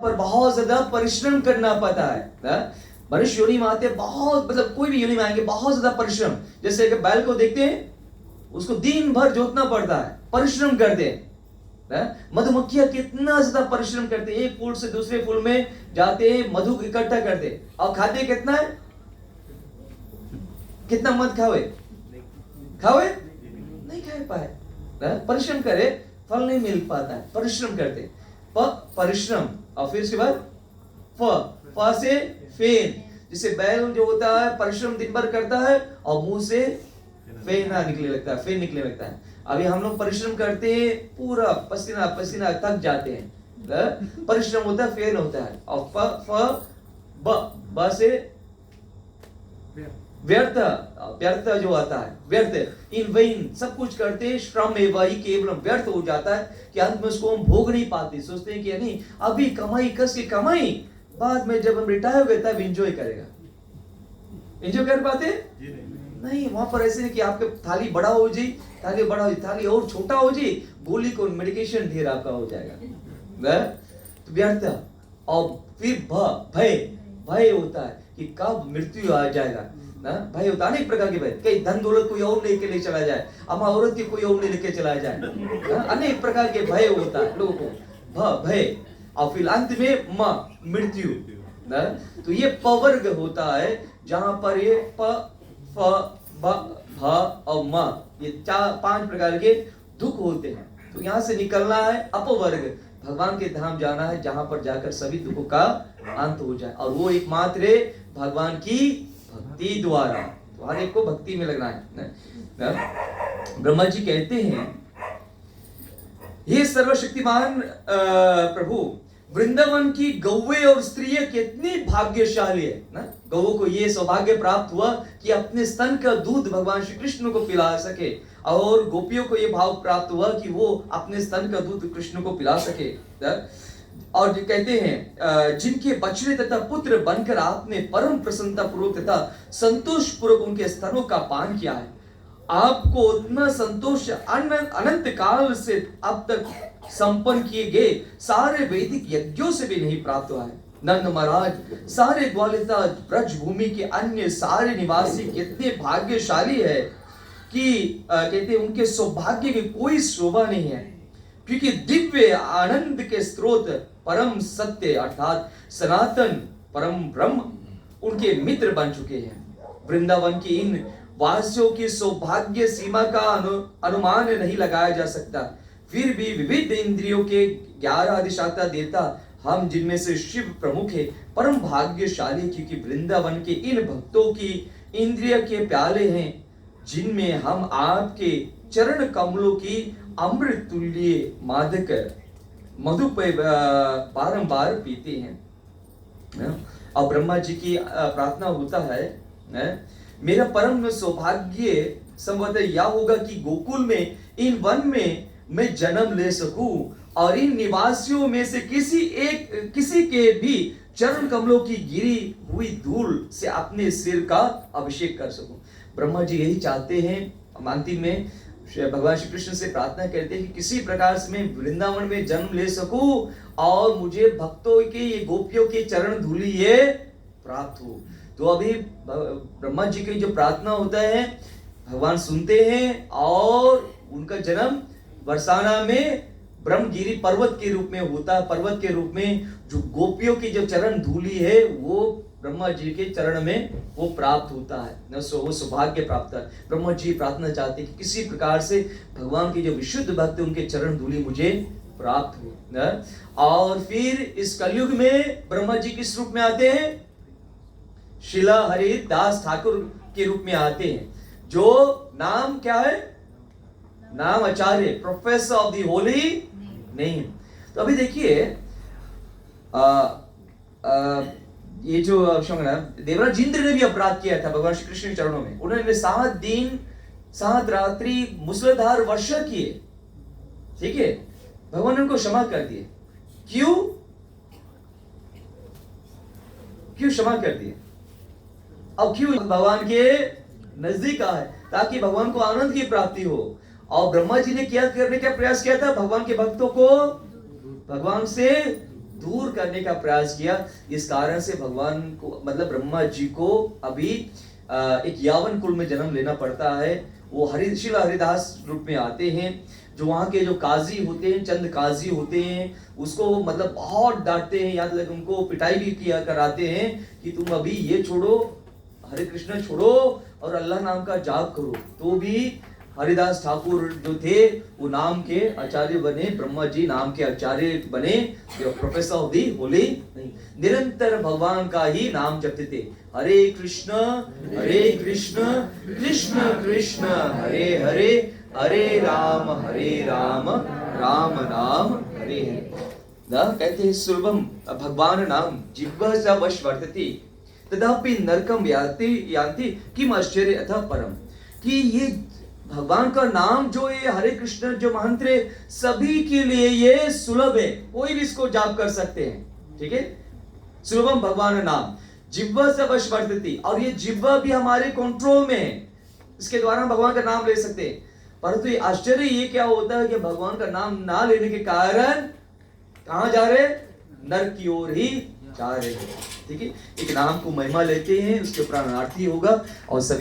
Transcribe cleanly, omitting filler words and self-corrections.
पर बहुत ज्यादा परिश्रम करना पड़ता है ना? मनुष्य योनि में आते बहुत, मतलब कोई भी योनि में आएंगे बहुत ज्यादा परिश्रम। जैसे कि बैल को देखते हैं, उसको दिन भर जोतना पड़ता है, परिश्रम करते हैं ना? मधुमक्खियां कितना ज्यादा परिश्रम करते हैं, एक फूल से दूसरे फूल में जाते हैं, मधु इकट्ठा करते हैं, और खाते कितना है? कितना मध खावे नहीं खा पाए ना? परिश्रम करे, फल नहीं मिल पाता है, परिश्रम करते परिश्रम। और फिर उसके बाद फ से फेन, जिसे बैल जो होता है परिश्रम दिन भर करता है और मुंह से फेन निकले लगता है। अभी हम लोग परिश्रम करते हैं, पूरा पसीना पसीना थक जाते हैं, परिश्रम होता है, फेन होता है। और ब से व्यर्थ जो आता है, व्यर्थ इन वेन, सब कुछ करते श्रम एवं ही केवल व्यर्थ हो जाता है कि अंत में उसको हम भोग नहीं पाते। सोचते हैं कि नहीं अभी कमाई कस की कमाई, बाद में जब हम रिटायर हो गए तब एंजॉय करेगा। एंजॉय कर पाते नहीं। वहां पर ऐसे कि आपके थाली बड़ा हो जी, थाली और छोटा हो जी, गोली को मेडिकेशन ढेर आपका हो जाएगा, तो व्यर्थ। और फिर भय होता है कि कब मृत्यु आ जाएगा ना? भय होता है अनेक प्रकार के भय, कहीं धन दौलत कोई और लेके ले चला जाए, अम्मा औरत की कोई और लेके चला जाए, अनेक प्रकार के भय होता है लोगों को, भय। और फिर अंत में मृत्यु ना? तो ये पवर्ग होता है जहां पर ये प फ ब भ और म, ये 5 प्रकार के दुख होते हैं। तो यहां से निकलना है अपवर्ग, भगवान के धाम जाना है जहां पर जाकर सभी दुखों का अंत हो जाए, और वो एकमात्र भगवान की भक्ति द्वारा। तो हर एक को भक्ति में लगना है। ब्रह्मा जी कहते हैं, हे सर्वशक्तिमान प्रभु, वृंदावन की गौवे और स्त्रियां कितनी भाग्यशाली है ना? गौ को ये सौभाग्य प्राप्त हुआ कि अपने स्तन का दूध भगवान श्री कृष्ण को पिला सके, और गोपियों को ये भाव प्राप्त हुआ कि वो अपने स्तन का दूध कृष्ण को पिला सके। और जो कहते हैं, जिनके बछड़े तथा पुत्र बनकर आपने परम प्रसन्नता पूर्वक तथा संतोष पूर्वक उनके स्तनों का पान किया है, आपको उतना संतोष अनंत काल से अब तक संपन्न किए गए सारे वैदिक यज्ञों से भी नहीं प्राप्त हुआ है। नंद महाराज, सारे ग्वालिता ब्रज भूमि के अन्य सारे निवासी कितने भाग्यशाली है कि कहते उनके सौभाग्य की कोई शोभा नहीं है, क्योंकि दिव्य आनंद के स्रोत परम सत्य अर्थात सनातन परम ब्रह्म उनके मित्र बन चुके हैं। वृंदावन की इन वासियों की सौभाग्य सीमा का अनुमान नहीं लगाया जा सकता। फिर भी विविध इंद्रियों के 11 अधिष्ठाता देवता, हम जिनमें से शिव प्रमुख है, परम भाग्यशाली, क्योंकि वृंदावन के इन भक्तों की इंद्रिय के प्याले हैं, जिनमें हम आपके चरण कमलों की अमृत तुल्य मादक मधु बारंबार पीते हैं। और ब्रह्मा जी की प्रार्थना होता है, मेरा परम सौभाग्य संभवतः यह होगा कि गोकुल में इन वन में मैं जन्म ले सकूं और इन निवासियों में से किसी के भी चरण कमलों की गिरी हुई धूल से अपने सिर का अभिषेक कर सकूं। ब्रह्मा जी यही चाहते हैं। अंतिम में भगवान श्री कृष्ण से प्रार्थना करते हैं कि किसी प्रकार से मैं वृंदावन में जन्म ले सकूं और मुझे भक्तों के ये गोपियों के चरण धूली ये प्राप्त हो। तो अभी ब्रह्मा जी की जो प्रार्थना होता है भगवान सुनते हैं, और उनका जन्म बरसाना में ब्रह्मगिरी पर्वत के रूप में होता है। पर्वत के रूप में जो गोपियों की जो चरण धूली है वो ब्रह्मा जी के चरण में वो प्राप्त होता है, वो सौभाग्य प्राप्त है। ब्रह्मा जी प्रार्थना चाहते कि किसी प्रकार से भगवान के जो विशुद्ध भक्त उनके चरण धूली मुझे प्राप्त हो। और फिर इस कलयुग में ब्रह्मा जी किस रूप में आते हैं? शिला हरि दास ठाकुर के रूप में आते हैं, जो नाम क्या है? नाम Acharya, professor of the holy name. तो अभी देखिए ये जो देवराज इंद्र ने भी अपराध किया था भगवान श्री कृष्ण के चरणों में। उन्होंने 7 दिन 7 रात्रि मूसलाधार वर्षा किए, ठीक है, भगवान ने उनको क्षमा कर दिए। क्यों क्षमा कर दिए? अब क्यों? भगवान के नजदीक आए ताकि भगवान को आनंद की प्राप्ति हो। और ब्रह्मा जी ने क्या करने का प्रयास किया था? भगवान के भक्तों को भगवान से दूर करने का प्रयास किया। इस कारण से भगवान को मतलब ब्रह्मा जी को अभी एक यावन कुल में जन्म लेना पड़ता है। वो श्रील हरिदास रूप में आते हैं। जो वहाँ के जो काजी होते हैं, चंद काजी होते हैं, उसको मतलब बहुत डांटते हैं, यहाँ तक उनको पिटाई भी किया कराते हैं कि तुम अभी ये छोड़ो, हरे कृष्ण छोड़ो और अल्लाह नाम का जाप करो। तो भी हरिदास ठाकुर जो थे वो नाम के आचार्य बने, ब्रह्मा जी नाम के आचार्य बने, प्रोफेसर ऑफ दी होली नहीं, निरंतर भगवान का ही नाम जपते थे। हरे कृष्ण कृष्ण कृष्ण हरे हरे, हरे राम राम राम हरे हरे। ना कहते हैं सुलभम भगवान नाम जिह्वा स वश वर्तते तदापि नरकम यान्ति किम आश्चर्य अतः परम। कि ये भगवान का नाम जो ये हरे कृष्ण जो मंत्र है, सभी के लिए ये सुलभ है, कोई भी इसको जाप कर सकते हैं। ठीक है, सुलभम भगवान नाम जिह्वा स वश वर्तते, और ये जिह्वा भी हमारे कंट्रोल में है, इसके द्वारा हम भगवान का नाम ले सकते हैं। परंतु ये आश्चर्य ये क्या होता है कि भगवान का नाम ना लेने के कारण कहां जा रहे, नरक की ओर ही जा रहे हैं। ठीक है, एक नाम को महिमा लेते हैं, उसके प्राणार्थी होगा और सभी